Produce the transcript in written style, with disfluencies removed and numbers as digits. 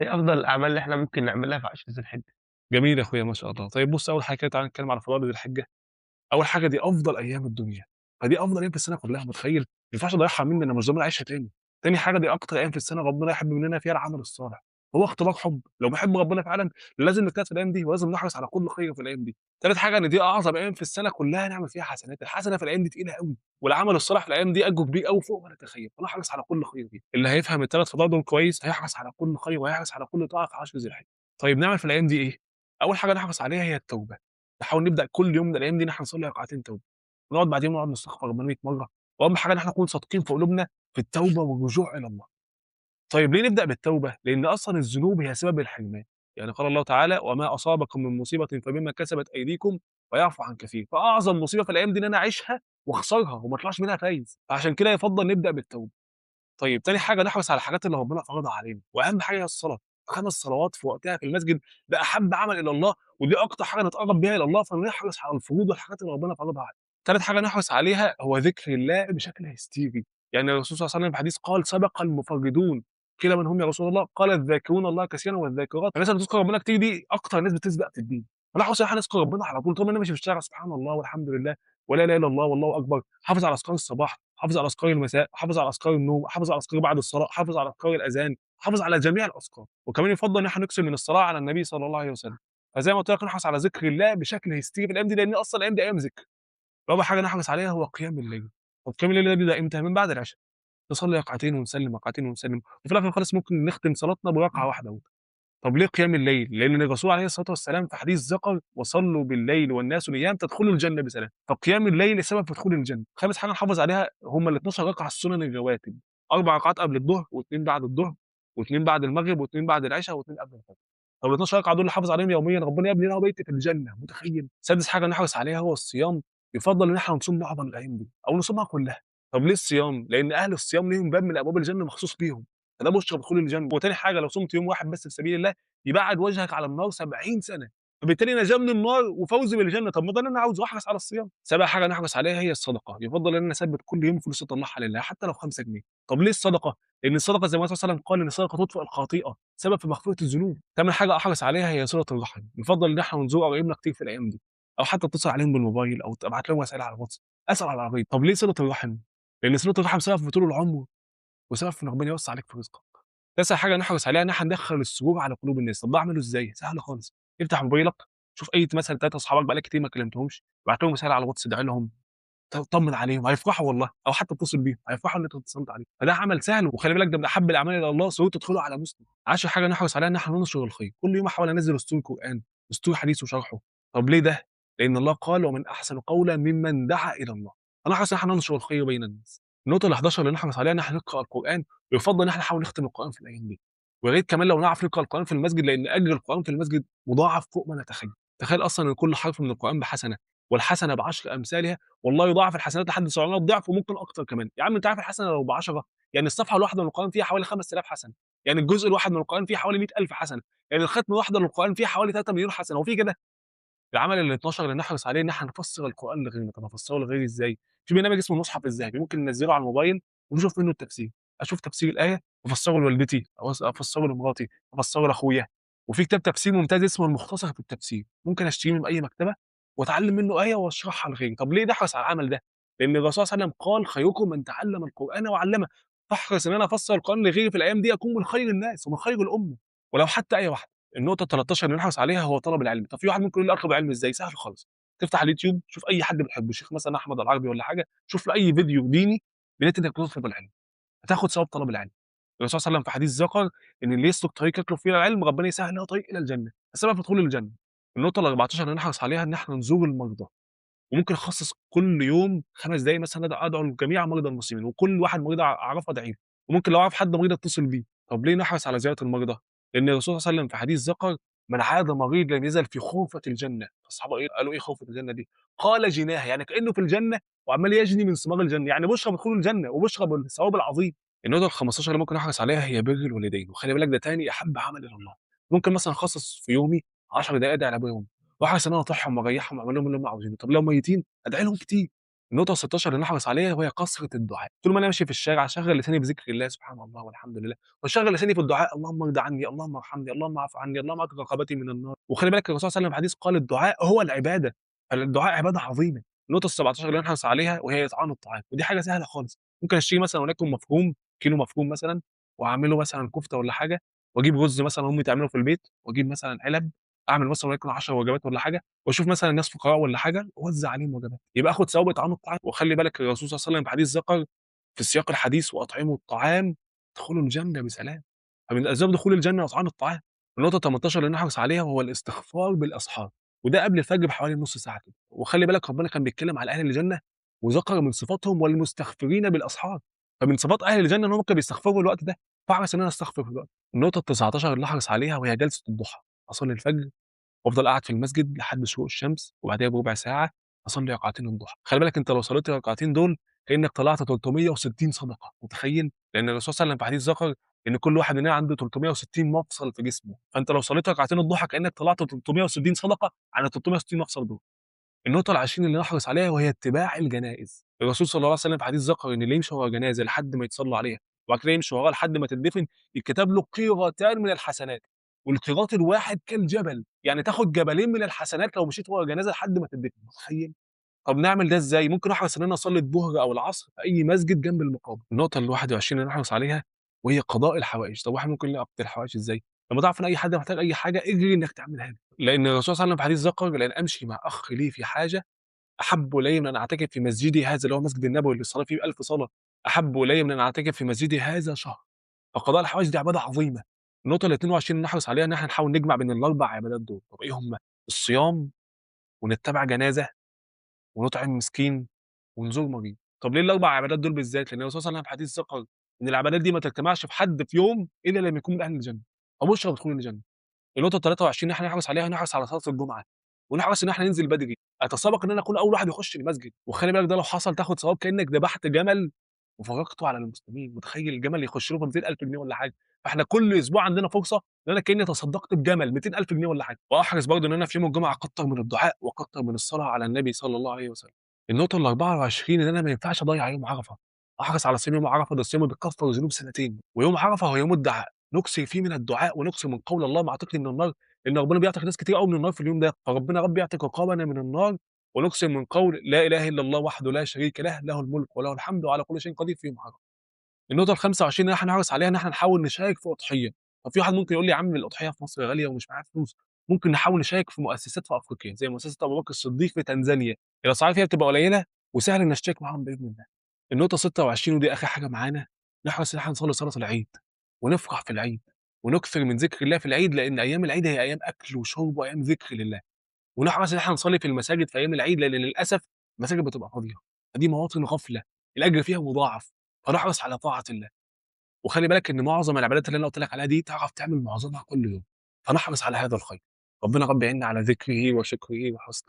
إيه أفضل الأعمال اللي إحنا ممكن نعملها في 10 ذي الحجة؟ جميل يا أخويا ما شاء الله. طيب بُص، أول حاجة كده تعالَ نتكلم على فضائل ذي الحجة. أول حاجة دي أفضل أيام الدنيا، فدي أفضل أيام في السنة كلّها متخيّل؟ ما ينفعش أضيّعها مني، أنا مش ضامن أعيشها تاني. تاني حاجة دي أكتر أيام في السنة ربنا يحب مننا فيها العمل الصالح، هو اختبار حُب، لو بنحب ربنا فعلًا لازم نجتهد في الأيام دي، ولازم نحرص على كل خير في الأيام دي. تالت حاجة إن دي أعظم أيام في السنة كلّها نعمل فيها حسنات، الحسنة في الأيام دي تقيلة أوي، والعمل الصالح في الأيام دي أجره كبير أوي فوق ما نتخيّل، فنحرص على كل خير فيها. اللي هيفهم ال3 فضايل دول كويس هيحرص على كل خير، وهيحرص على كل طاعة في 10 ذي الحجة. طيب نعمل في الأيام دي إيه؟ أول حاجة نحرص عليها هي التوبة، نحاول نبدأ كل يوم من الأيام دي إن إحنا نصلي ركعتين توبة. ونقعد بعديهم نقعد نستغفر ربنا 100 مرة، وأهم حاجة إن إحنا نكون صادقين في قلوبنا في التوبة والرجوع إلى الله. طيب ليه نبدأ بالتوبة؟ لأن أصلًا الذنوب هي سبب الحرمان، يعني قال الله تعالى: "وما أصابكم من مصيبة فبما كسبت أيديكم ويعفو عن كثير." فأعظم مصيبة في الأيام دي إن أنا أعيشها وأخسرها وما أطلعش منها فايز، فعشان كده يُفضّل نبدأ بالتوبة. طيب تاني حاجة نحرص على الحاجات اللي ربنا فرضها علينا، وأهم حاجة هي الصلاة، 5 صلوات في وقتها في المسجد ده أحب عمل إلى الله، ودي أكتر حاجة نتقرب بيها إلى الله، فنحرص على الفروض والحاجات اللي ربنا فرضها علينا. تالت حاجة نحرص عليها هو ذكر الله بشكل هستيري، يعني الرسول صلى الله عليه وسلم في حديث قال: "سبق المفردون." قيل: "من هم يا رسول الله؟" قال: "الذاكرون الله كثيرا والذاكرات." فالناس اللي بتذكر ربنا كتير دي أكتر ناس بتسبق في الدين، فنحرص إن إحنا نذكر ربنا على طول، طول ما أنا ماشي في الشارع سبحان الله والحمد لله ولا إله إلا الله والله أكبر، حافظ على أذكار الصباح، حافظ على أذكار المساء، حافظ على أذكار النوم، حافظ على أذكار بعد الصلاة، حافظ على أذكار الأذان، حافظ على جميع الأذكار، وكمان يُفضّل إن إحنا نكثر من الصلاة على النبي صلى الله عليه وسلم، فزي ما قُلت لك نحرص على ذكر الله بشكل هيستيري في الأيام دي، لأن أصلًا الأيام دي أيام ذكر. رابع حاجة نحرص عليها هو قيام الليل، طب قيام الليل ده بيبدأ إمتى؟ من بعد العشا، نصلي ركعتين ونسلم، ركعتين ونسلم، وفي الآخر خالص ممكن نختم صلاتنا بركعة واحدة. طب ليه قيام الليل؟ لأن الرسول عليه الصلاة والسلام في حديث ذكر: "وصلوا بالليل والناس نيام تدخلوا الجنة بسلام." فقيام الليل سبب في دخول الجنة. خامس حاجة نحافظ عليها هم ال12 ركعة السنن الرواتب، 4 ركعات قبل الضهر، و2 بعد الضهر، و2 بعد المغرب، و2 بعد العشا، و2 قبل الفجر. طب ال12 ركعة دول نحافظ عليهم يوميًا ربنا يبني له بيت في الجنة، متخيل؟ سادس حاجة نحرص عليها هو الصيام، يُفضّل إن إحنا نصوم معظم الأيام دي أو نصومها كلها. طب ليه الصيام؟ لأن أهل الصيام ليهم باب من أبواب الجنة مخصوص بيهم، فده بشرى بدخول الجنة. وتاني حاجة لو صمت يوم واحد بس في سبيل الله يبعد وجهك على النار 70 سنة، فبالتالي نجاة من النار وفوز بالجنة، طب ما ده اللي أنا عاوزه، أحرص على الصيام. سابع حاجة نحرص عليها هي الصدقة، يفضل إن أنا أثبِّت كل يوم فلوس أطلعها لله حتى لو 5 جنيه. طب ليه الصدقة؟ لأن الصدقة زي ما الرسول صلى الله عليه وسلم قال إن الصدقة تطفئ الخطيئة، سبب في مغفرة الذنوب. تامن حاجة أحرص عليها هي صلة الرحم، يفضل إن إحنا نزور قرايبنا كتير في الأيام دي، أو حتى أتصل عليهم بالموبايل أو أبعت لهم رسائل على الواتس، أسأل على القرايب. طب ليه صلة الرحم؟ لأن صلة الرحم سبب في طول العمر، وسبب في إن ربنا يوسّع عليك في رزقك. تاسع حاجة نحرص عليها إن إحنا ندخّل السرور على قلوب الناس، طب ده أعمله إزاي؟ سهل خالص، افتح موبايلك شوف أي مثلًا 3 أصحابك بقى لك كتير ما كلمتهمش، ابعت لهم رسالة على الواتس ادعي لهم، طمّن عليهم هيفرحوا والله، أو حتى اتصل بيهم هيفرحوا إن أنت اتصلت عليهم، فده عمل سهل وخلي بالك ده من أحب الأعمال إلى الله سرور تدخله على مسلم. 10 حاجة نحرص عليها إن إحنا ننشر الخير، كل يوم أحاول أنزّل أسطول قرآن، أسطول حديث وشرحه. طب ليه ده؟ لأن الله قال: "ومن أحسن قولًا ممن دعا إلى الله." فنحرص إن إحنا ننشر الخير بين الناس. النقطة ال11 اللي نحرص عليها إن إحنا نقرأ القرآن، ويُفضّل إن إحنا نحاول نختم القرآن في الأيام دي، ويا ريت كمان لو نعرف نقرأ القرآن في المسجد لأن أجر القرآن في المسجد مضاعف فوق ما نتخيل. تخيل أصلًا إن كل حرف من القرآن بحسنة، والحسنة ب10 أمثالها، والله يضاعف الحسنات لحد 700 ضعف وممكن أكتر كمان. يا عم أنت عارف الحسنة لو ب10 يعني الصفحة الواحدة من القرآن فيها حوالي 5000 حسنة، يعني الجزء الواحد من القرآن فيه حوالي 100,000 حسنة، يعني الختمة الواحدة للقرآن فيها حوالي 3.000.000 حسنة، هو في كده؟ العمل ال12 اللي نحرص عليه إن إحنا نفسّر القرآن لغيرنا. طب أفسّره لغيري إزاي؟ في برنامج اسمه المصحف الذهبي ممكن ننزّله على الموبايل ونشوف منه التفسير، أشوف تفسير الآية وأفسّره لوالدتي أو أفسّره لمراتي، أفسّره لأخويا. وفي كتاب تفسير ممتاز اسمه المختصر في التفسير، ممكن أشتريه من أي مكتبة وأتعلّم منه آية وأشرحها لغيري. طب ليه نحرص على العمل ده؟ لأن الرسول صلى الله عليه وسلم قال: "خيركم من تعلّم القرآن وعلّمه." فاحرص إن أنا أفسّر القرآن لغيري في الأيام دي أكون من خير الناس ومن خير الأمة، ولو حتى آية واحدة. النقطة ال13 اللي نحرص عليها هو طلب العلم. طب في واحد ممكن يقول لي أطلب العلم إزاي؟ سهل خالص، تفتح اليوتيوب شوف أي حد بتحبه، الشيخ مثلًا أحمد العربي والّا حاجة، شوف له أي فيديو ديني بنية إنك تطلب العلم، هتاخد ثواب طلب العلم. الرسول صلى الله عليه وسلم في حديث ذكر إن اللي يسلك طريق يطلب فيه العلم ربنا يسهّل له طريق إلى الجنة، السبب في دخول الجنة. النقطة ال14 اللي نحرص عليها إن إحنا نزور المرضى، وممكن أخصص كل يوم 5 دقايق مثلًا أدعو لجميع مرضى المسلمين، وكل واحد مريض أعرفه أدعي له، وممكن لو أعرف حد مريض أتصل بيه. طب ليه نحرص على زيارة المرضى؟ لأن الرسول صلى الله عليه وسلم في حديث ذكر: "من عاد مريض لم يزل في خوفة الجنة." فالصحابة قالوا إيه خوفة الجنة دي؟ قال: "جناها." يعني كأنه في الجنة وعمّال يجني من ثمار الجنة، يعني بُشرى بدخول الجنة وبُشرى بالثواب العظيم. النقطة ال15 اللي ممكن أحرص عليها هي بِرّ الوالدين، وخلي بالك ده تاني أحب عمل إلى الله. ممكن مثلًا أخصص في يومي 10 دقايق أدعي لأبويا وأمي، واحرص إن أنا أطيعهم وأريحهم وأعمل لهم اللي هم عاوزينه. طب لو ميتين أدعي لهم كتير. النقطة ال16 اللي نحرص عليها وهي كثرة الدعاء، طول ما أنا ماشي في الشارع أشغّل لساني بذكر الله سبحان الله والحمد لله، واشغّل لساني في الدعاء اللهم ارضى عني، اللهم ارحمني، اللهم اعف عني، اللهم اعتق رقبتي من النار، وخلي بالك الرسول صلى الله عليه وسلم في حديث قال الدعاء هو العبادة، فالدعاء عبادة عظيمة. النقطة ال17 اللي نحرص عليها وهي إطعام الطعام، ودي حاجة سهلة خالص، ممكن أشتري مثلًا وليكن مفروم، كيلو مفروم مثلًا، وأعمله مثلًا كفتة والّا حاجة، وأجيب رز مثلًا أمي تعمله في البيت، وأجيب مثلًا علب، أعمل مثلًا وليكن 10 وجبات والّا حاجة، واشوف مثلًا ناس فقراء والّا حاجة واوزّع عليهم وجبات، يبقى آخد ثواب إطعام الطعام، وخلّي بالك الرسول صلى الله عليه وسلم في حديث ذكر في سياق الحديث وأطعموا الطعام تدخلوا الجنة بسلام، فمن أسباب دخول الجنة إطعام الطعام. النقطة ال18 اللي نحرص عليها وهو الاستغفار بالأسحار، وده قبل الفجر بحوالي نُص ساعة كده، وخلّي بالك ربنا كان بيتكلم على أهل الجنة وذكر من صفاتهم والمستغفرين بالأسحار، فمن صفات أهل الجنة إن هم كانوا بيستغفروا الوقت ده، فاحرص إن أنا أستغفر في الوقت. النقطة ال19 اللي أحرص عليها وهي جلسة الضحى، أصلي الفجر وافضل قاعد في المسجد لحد شروق الشمس، وبعديها بربع ساعة أصلّي ركعتين الضحى، خلي بالك أنت لو صليت الركعتين دول كأنك طلعت 360 صدقة، متخيل؟ لأن الرسول صلى الله عليه وسلم في حديث ذكر إن كل واحد مننا عنده 360 مفصل في جسمه، فأنت لو صليت ركعتين الضحى كأنك طلعت 360 صدقة على ال360 مفصل دول. النقطة ال20 اللي نحرص عليها وهي اتباع الجنائز، الرسول صلى الله عليه وسلم في حديث ذكر إن اللي يمشي ورا جنازة لحد ما يتصلّى عليها، وبعد كده يمشي وراها لحد ما تدفن، يتكتب له قيراطان من الحسنات، والقيراط الواحد كالجبل، يعني تاخد جبلين من الحسنات لو مشيت ورا جنازة لحد ما تدفن، متخيل؟ طب نعمل ده إزاي؟ ممكن أحرص إن أنا أصلّي الضهر أو العصر في أي مسجد جنب المقابر. النقطة ال21 اللي نحرص عليها وهي قضاء الحوائج، طب واحد ممكن يقضي الحوائج إزاي؟ لمّا تعرف إن أي حد محتاج أي حاجة اجري إنك تعملها له، لأن الرسول صلى الله عليه وسلم في حديث ذكر لأن أمشي مع أخ لي في حاجة أحب إلي من أن أعتكف في مسجدي هذا اللي هو المسجد النبوي اللي الصلاة فيه ب1000 صلاة، أحب إلي من أن أعتكف في مسجدي هذا شهر، فقضاء الحوائج دي عبادة عظيمة. النقطة ال22 اللي نحرص عليها إن إحنا نحاول نجمع بين ال4 عبادات دول، طب إيه هم؟ الصيام ونتبع جنازة ونطعم مسكين ونزور مريض. طب ليه ال4 عبادات دول بالذات؟ لأن الرسول صلى الله عليه وسلم في حديث ذكر إن العبادات دي ما تجتمعش في حد في يوم إلا لما يكون من أهل الجنة، فبشرى بدخول الجنة. النقطة ال23 إن إحنا نحرص عليها نحرص على صلاة الجمعة، ونحرص إن إحنا ننزل بدري، أتسابق إن أنا أكون أول واحد يخش المسجد، وخلي بالك ده لو حصل تاخد ثواب كأنك ذبحت جمل وفرجته على المسلمين، متخيل الجمل يخش له في 200,000 جنيه والّا حاجة، فإحنا كل أسبوع عندنا فرصة إن أنا كأني تصدقت بجمل 200,000 جنيه والّا حاجة، وأحرص برضه إن أنا في يوم الجمعة أكتر من الدعاء وأكتر من الصلاة على النبي صلى الله عليه وسلم. النقطة ال24 إن أنا ما ينفعش أضيّع يوم عرفة، أحرص على صيام يوم عرفة، ده الصيام بيكفّر ذنوب سنتين، ويوم عرفة هو يوم الدعاء، نكثر فيه من الدعاء ونكثر من قول اللهم اعتقني من النار، لأن ربنا بيعتق ناس كتير أوي من النار في اليوم ده، فربنا يا رب يعتق رقابنا من النار، ونكثر من قول لا إله إلا الله وحده لا شريك له، له الملك وله الحمد وعلى كل شيء قدير في يوم عرفة. النقطة ال25 اللي إحنا نحرص عليها إن إحنا نحاول نشارك في أضحية، طب في واحد ممكن يقول لي يا عم الأضحية في مصر غالية ومش معايا فلوس، ممكن نحاول نشارك في مؤسسات في أفريقيا، زي مؤسسة أبو بكر الصديق في تنزانيا، الأسعار فيها بتبقى قليلة وسهل إن نشترك معاهم بإذن الله. النقطة 26 ودي آخر حاجة معانا، نحرص إن إحنا نصلي صلاة العيد، ونفرح في العيد، ونكثر من ذكر الله في العيد، لأن أيام العيد هي أيام أكل وشرب وأيام ذكر لله. ونحرص إن إحنا نصلي في المساجد في أيام العيد، لأن للأسف المساجد بتبقى فاضية، فدي مواطن غفلة، الأجر فيها مضاعف، فنحرص على طاعة الله. وخلّي بالك إن معظم العبادات اللي أنا قُلت لك عليها دي تعرف تعمل معظمها كل يوم، فنحرص على هذا الخير. ربنا يا رب يعيننا على ذكره وشكره وحسن